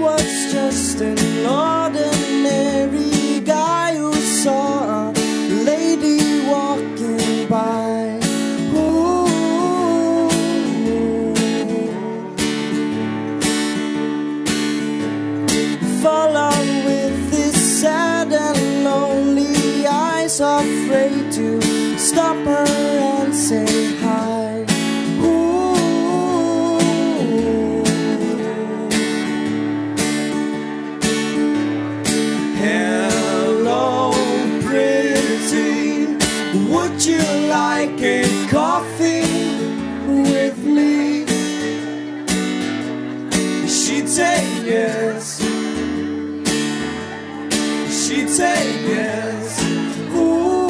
was just an ordinary guy who saw a lady walking by. Ooh. Follow with his sad and lonely eyes, afraid to stop her and say hi. Hello, pretty, would you like a coffee with me? She'd say yes. She'd say yes. Ooh.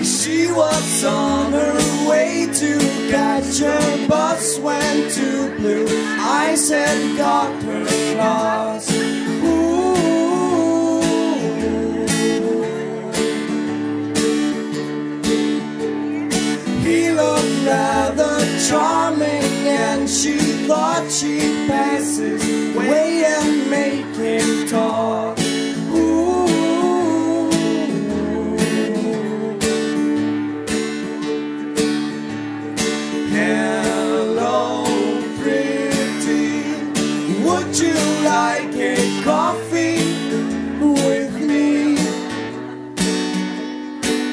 She was on her way to catch her bus when two blue eyes had got her lost. Ooh. He looked rather charming, and she thought she'd pass his way and make him talk. Hello, pretty, would you like a coffee with me?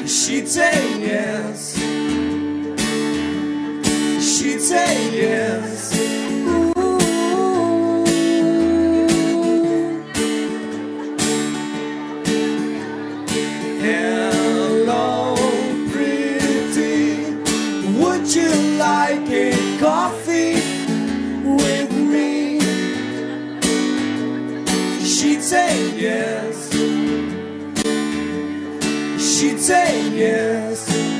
She'd say yes. She'd say yes. Ooh. Hello, pretty, would you like a coffee with me? She'd say yes. She'd say yes.